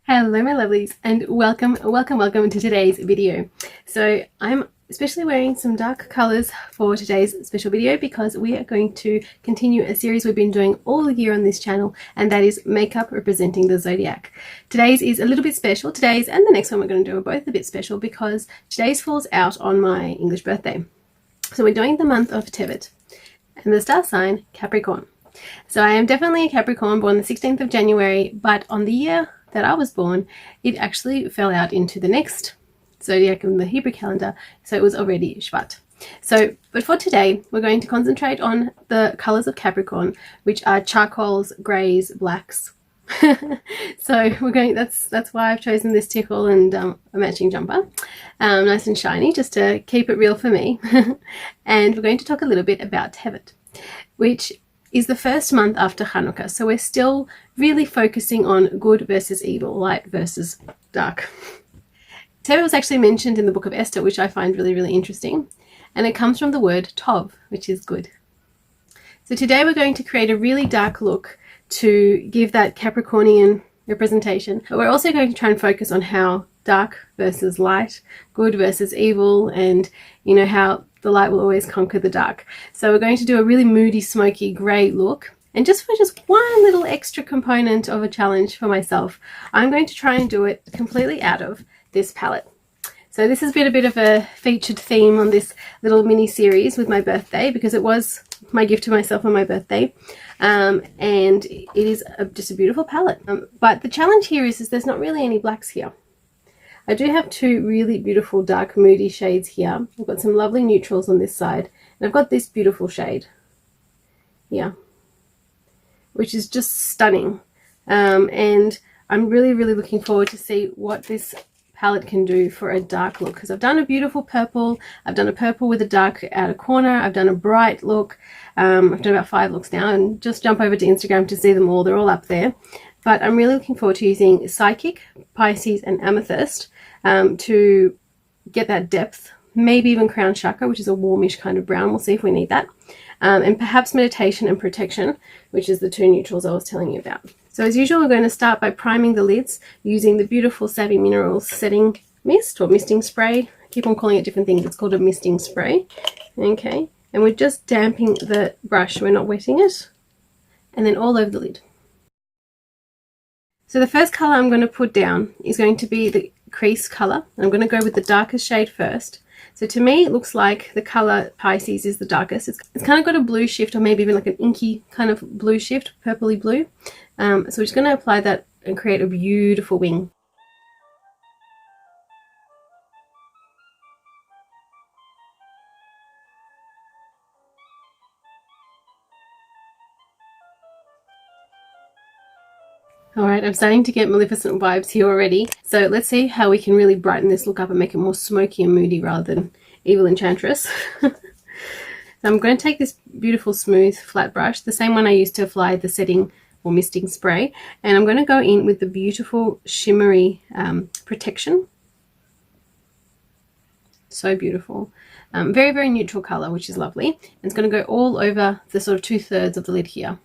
Hello my lovelies, and welcome to today's video. So I'm especially wearing some dark colors for today's special video because we are going to continue a series we've been doing all year on this channel, and that is makeup representing the zodiac. Today's is a little bit special. Today's and the next one we're going to do are both a bit special because today's falls out on my English birthday. So we're doing the month of Tevet and the star sign Capricorn. So I am definitely a Capricorn, born the 16th of January, but on the year that I was born, it actually fell out into the next zodiac in the Hebrew calendar, so it was already Shvat. So, but for today, we're going to concentrate on the colors of Capricorn, which are charcoals, grays, blacks. So we're going. That's why I've chosen this tickle and a matching jumper, nice and shiny, just to keep it real for me. And we're going to talk a little bit about Tevet, which is the first month after Hanukkah. So we're still really focusing on good versus evil, light versus dark. Tevet was actually mentioned in the book of Esther, which I find really, really interesting. And it comes from the word tov, which is good. So today we're going to create a really dark look to give that Capricornian representation. But we're also going to try and focus on how dark versus light, good versus evil, and you know how the light will always conquer the dark. So we're going to do a really moody, smoky, grey look. And just for just one little extra component of a challenge for myself, I'm going to try and do it completely out of this palette. So this has been a bit of a featured theme on this little mini series with my birthday, because it was my gift to myself on my birthday. And it is just a beautiful palette. But the challenge here is there's not really any blacks here. I do have two really beautiful dark moody shades here. I've got some lovely neutrals on this side, and I've got this beautiful shade here, which is just stunning. And I'm really, really looking forward to see what this palette can do for a dark look, because I've done a beautiful purple, I've done a purple with a dark outer corner, I've done a bright look, I've done about 5 looks now, and just jump over to Instagram to see them all. They're all up there. But I'm really looking forward to using Psychic, Pisces and Amethyst to get that depth, maybe even Crown Chakra, which is a warmish kind of brown. We'll see if we need that. And perhaps Meditation and Protection, which is the two neutrals I was telling you about. So as usual, we're going to start by priming the lids using the beautiful Savvy Minerals setting mist or misting spray. I keep on calling it different things. It's called a misting spray. Okay, and we're just damping the brush. We're not wetting it. And then all over the lid. So the first color I'm going to put down is going to be the crease color. I'm going to go with the darkest shade first. So to me, it looks like the color Pisces is the darkest. It's kind of got a blue shift, or maybe even like an inky kind of blue shift, purpley blue. So we're just going to apply that and create a beautiful wing. Alright, I'm starting to get Maleficent vibes here already. So let's see how we can really brighten this look up and make it more smoky and moody rather than evil enchantress. So I'm going to take this beautiful smooth flat brush, the same one I used to apply the setting or misting spray, and I'm going to go in with the beautiful shimmery Protection. So beautiful. Very, very neutral color, which is lovely. And it's going to go all over the sort of 2/3 of the lid here.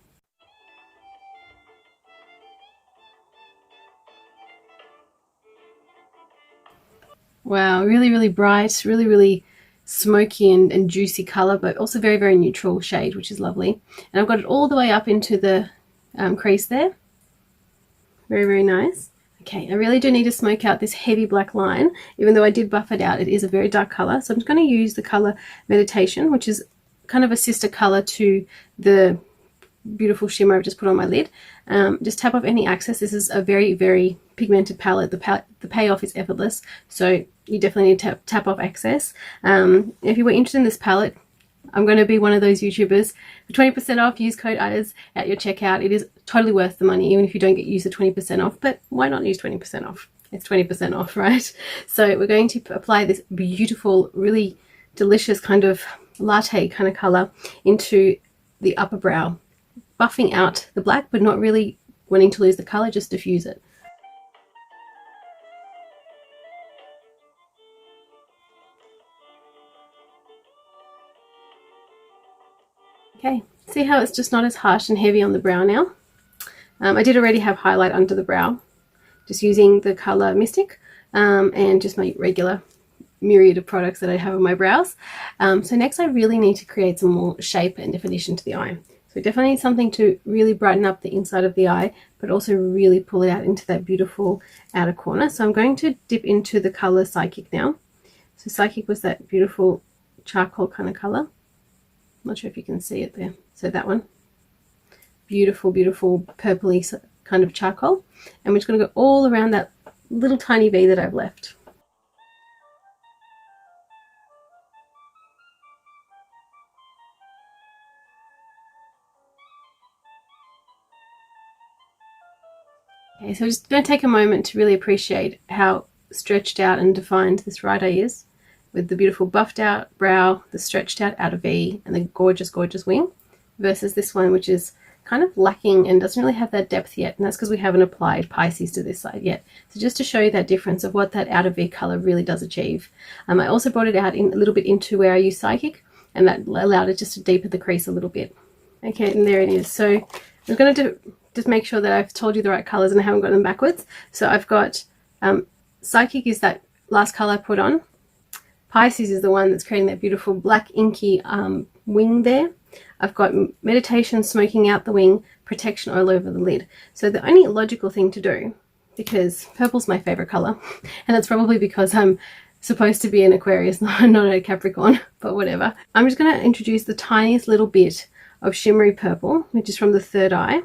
Wow, really, really bright, really, really smoky and juicy color, but also very, very neutral shade, which is lovely. And I've got it all the way up into the crease there. Very, very nice. Okay, I really do need to smoke out this heavy black line. Even though I did buff it out, it is a very dark color. So I'm just going to use the color Meditation, which is kind of a sister color to the beautiful shimmer I've just put on my lid. Just tap off any excess. This is a very, very pigmented palette. The payoff is effortless, so you definitely need to tap off excess. If you were interested in this palette, I'm going to be one of those YouTubers. For 20% off, use code IDAS at your checkout. It is totally worth the money, even if you don't use the 20% off. But why not use 20% off? It's 20% off, right? So we're going to apply this beautiful, really delicious kind of latte kind of color into the upper brow, buffing out the black, but not really wanting to lose the color, just diffuse it. Okay, See how it's just not as harsh and heavy on the brow now? I did already have highlight under the brow, just using the color Mystic and just my regular myriad of products that I have on my brows. So next I really need to create some more shape and definition to the eye. So definitely need something to really brighten up the inside of the eye, but also really pull it out into that beautiful outer corner. So I'm going to dip into the color Psychic now. So Psychic was that beautiful charcoal kind of color. I'm not sure if you can see it there. So that one. Beautiful, beautiful purpley kind of charcoal. And we're just going to go all around that little tiny V that I've left. Okay, so we're just going to take a moment to really appreciate how stretched out and defined this right eye is, with the beautiful buffed out brow, the stretched out outer V, and the gorgeous, gorgeous wing, versus this one, which is kind of lacking and doesn't really have that depth yet, and that's because we haven't applied Pisces to this side yet. So just to show you that difference of what that outer V color really does achieve. I also brought it out in a little bit into where I use Psychic, and that allowed it just to deepen the crease a little bit. Okay, and there it is. So I'm going to just make sure that I've told you the right colors and I haven't got them backwards. So I've got Psychic is that last color I put on. Pisces is the one that's creating that beautiful black inky wing there. I've got Meditation, smoking out the wing, protection all over the lid. So the only logical thing to do, because purple's my favorite color, and that's probably because I'm supposed to be an Aquarius, not a Capricorn, but whatever. I'm just going to introduce the tiniest little bit of shimmery purple, which is from the third eye.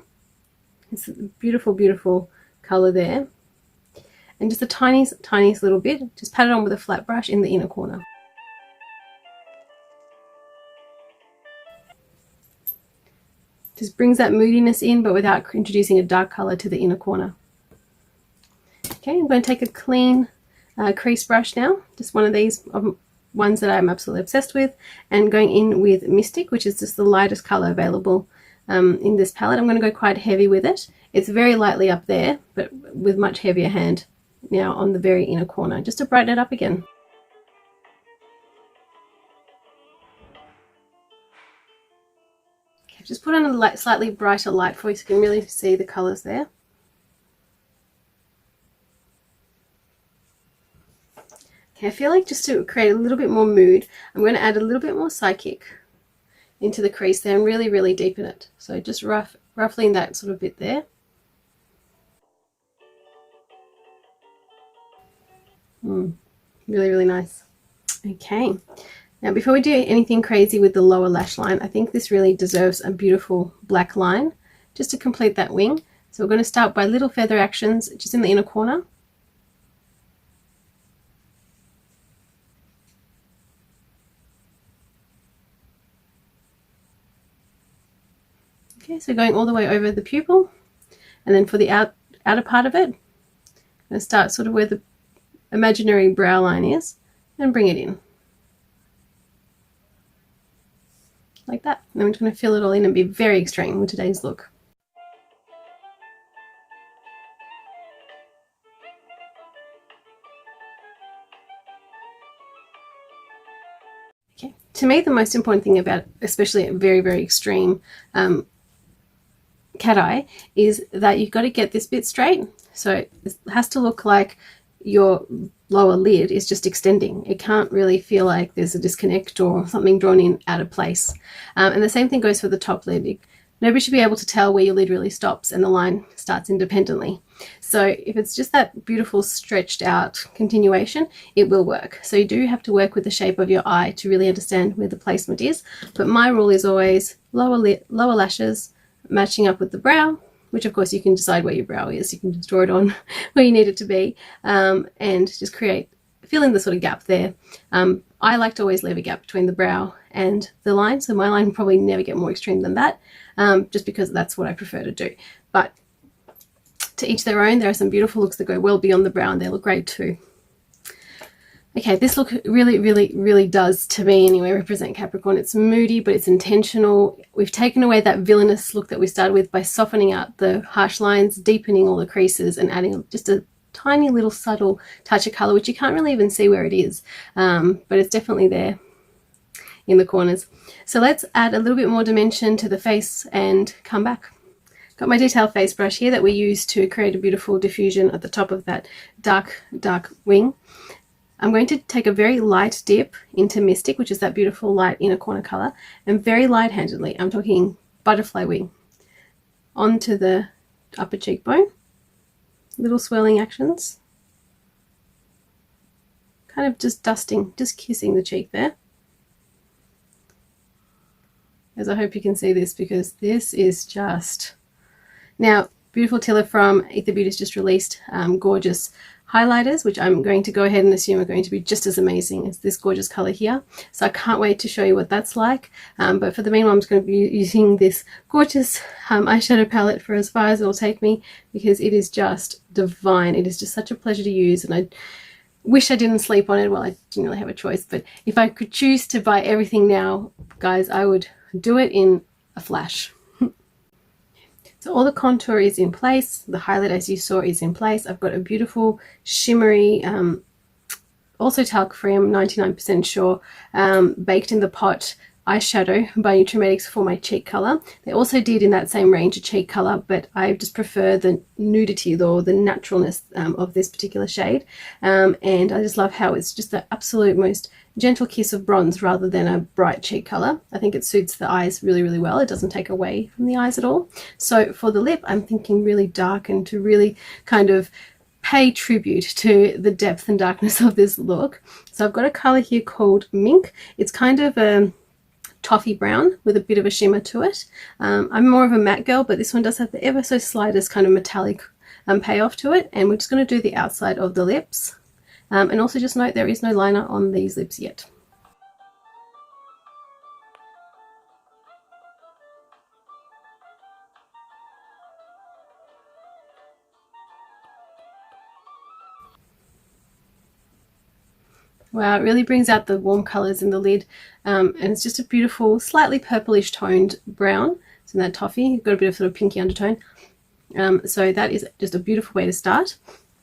It's a beautiful, beautiful color there. And just the tiniest, tiniest little bit, just pat it on with a flat brush in the inner corner. Just brings that moodiness in, but without introducing a dark color to the inner corner. Okay, I'm going to take a clean crease brush now, just one of these ones that I'm absolutely obsessed with, and going in with Mystic, which is just the lightest color available in this palette. I'm going to go quite heavy with it. It's very lightly up there, but with much heavier hand now on the very inner corner, just to brighten it up again. Just put on a slightly brighter light for you so you can really see the colors there. Okay, I feel like just to create a little bit more mood, I'm going to add a little bit more Psychic into the crease there and really, really deepen it. So just roughly in that sort of bit there. Really, really nice. Okay. Now, before we do anything crazy with the lower lash line, I think this really deserves a beautiful black line just to complete that wing. So we're going to start by little feather actions just in the inner corner. Okay, so going all the way over the pupil, and then for the outer part of it, I'm going to start sort of where the imaginary brow line is and bring it in. Like that. And then we're just going to fill it all in and be very extreme with today's look. Okay. To me, the most important thing about especially a very, very extreme cat eye is that you've got to get this bit straight. So it has to look like your lower lid is just extending. It can't really feel like there's a disconnect or something drawn in out of place. And the same thing goes for the top lid. Nobody should be able to tell where your lid really stops and the line starts independently. So if it's just that beautiful stretched out continuation, it will work. So you do have to work with the shape of your eye to really understand where the placement is. But my rule is always lower lashes matching up with the brow, which of course you can decide where your brow is. You can just draw it on where you need it to be, and just fill in the sort of gap there. I like to always leave a gap between the brow and the line, so my line will probably never get more extreme than that, just because that's what I prefer to do. But to each their own. There are some beautiful looks that go well beyond the brow and they look great too. Okay, this look really, really, really does, to me anyway, represent Capricorn. It's moody, but it's intentional. We've taken away that villainous look that we started with by softening out the harsh lines, deepening all the creases, and adding just a tiny little subtle touch of color, which you can't really even see where it is, but it's definitely there. in the corners. So let's add a little bit more dimension to the face and come back. Got my detail face brush here that we use to create a beautiful diffusion at the top of that dark wing. I'm going to take a very light dip into Mystic, which is that beautiful light inner corner color, and very light-handedly, I'm talking butterfly wing, onto the upper cheekbone. Little swirling actions. Kind of just dusting, just kissing the cheek there. As I hope you can see this, because this is just... Now, beautiful Tilla from Aether Beauty's just released gorgeous highlighters, which I'm going to go ahead and assume are going to be just as amazing as this gorgeous color here. So I can't wait to show you what that's like. But for the meanwhile, I'm just going to be using this gorgeous eyeshadow palette for as far as it will take me, because it is just divine. It is just such a pleasure to use, and I wish I didn't sleep on it. Well, I didn't really have a choice, but if I could choose to buy everything now, guys, I would do it in a flash. So all the contour is in place. The highlight, as you saw, is in place. I've got a beautiful shimmery, also talc-free, I'm 99% sure, baked in the pot eyeshadow by Nutrimetics for my cheek color. They also did in that same range a cheek color, but I just prefer the nudity or the naturalness of this particular shade. And I just love how it's just the absolute most gentle kiss of bronze rather than a bright cheek color. I think it suits the eyes really, really well. It doesn't take away from the eyes at all. So for the lip, I'm thinking really dark, and to really kind of pay tribute to the depth and darkness of this look. So I've got a color here called Mink. It's kind of a toffee brown with a bit of a shimmer to it. I'm more of a matte girl, but this one does have the ever so slightest kind of metallic payoff to it. And we're just going to do the outside of the lips. And also just note there is no liner on these lips yet. Wow, it really brings out the warm colors in the lid, and it's just a beautiful, slightly purplish toned brown. So in that toffee, you've got a bit of sort of pinky undertone. So that is just a beautiful way to start.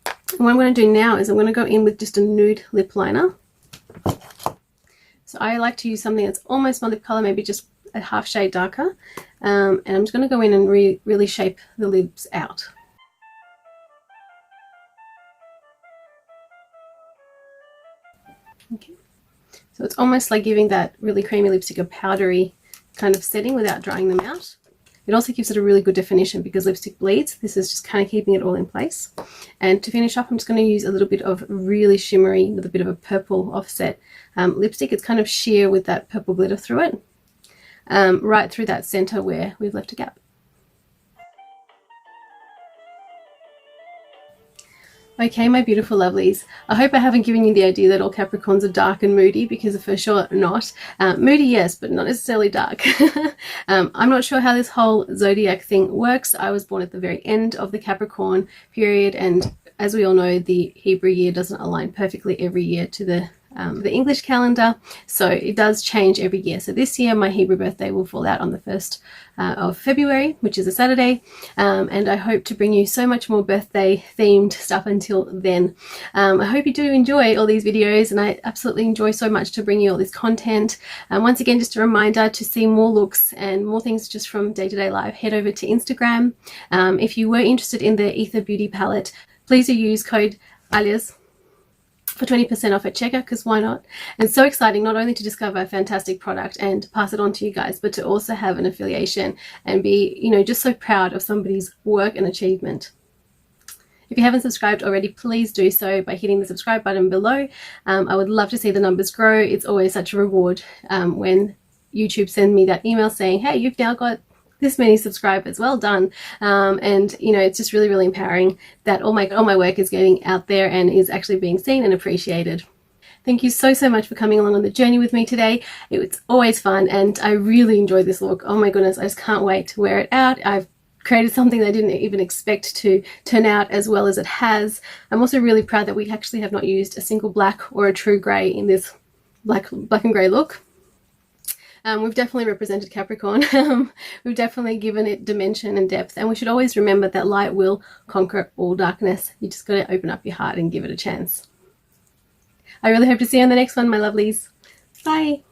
And what I'm going to do now is I'm going to go in with just a nude lip liner. So I like to use something that's almost my lip color, maybe just a half shade darker. And I'm just going to go in and really shape the lips out. Okay, so it's almost like giving that really creamy lipstick a powdery kind of setting without drying them out. It also gives it a really good definition because lipstick bleeds. This is just kind of keeping it all in place. And to finish off, I'm just going to use a little bit of really shimmery with a bit of a purple offset lipstick. It's kind of sheer with that purple glitter through it, right through that center where we've left a gap. Okay, my beautiful lovelies, I hope I haven't given you the idea that all Capricorns are dark and moody, because for sure not. Moody, yes, but not necessarily dark. I'm not sure how this whole Zodiac thing works. I was born at the very end of the Capricorn period, and as we all know, the Hebrew year doesn't align perfectly every year to the English calendar, so it does change every year. So this year my Hebrew birthday will fall out on the 1st of February, which is a Saturday, and I hope to bring you so much more birthday themed stuff until then. I hope you do enjoy all these videos, and I absolutely enjoy so much to bring you all this content. Once again, just a reminder, to see more looks and more things just from day-to-day life, head over to Instagram. If you were interested in the Aether Beauty palette, please do use code Alyas for 20% off at checkout, because why not? And so exciting, not only to discover a fantastic product and pass it on to you guys, but to also have an affiliation and be, you know, just so proud of somebody's work and achievement. If you haven't subscribed already, please do so by hitting the subscribe button below. I would love to see the numbers grow. It's always such a reward when YouTube sends me that email saying, hey, you've now got this many subscribers, well done. And you know, it's just really, really empowering that all my work is getting out there and is actually being seen and appreciated. Thank you so much for coming along on the journey with me today. It's always fun, and I really enjoy this look. Oh my goodness, I just can't wait to wear it out. I've created something that I didn't even expect to turn out as well as it has. I'm also really proud that we actually have not used a single black or a true grey in this black and grey look. We've definitely represented Capricorn. We've definitely given it dimension and depth, and we should always remember that light will conquer all darkness. You just got to open up your heart and give it a chance. I really hope to see you on the next one, my lovelies. Bye.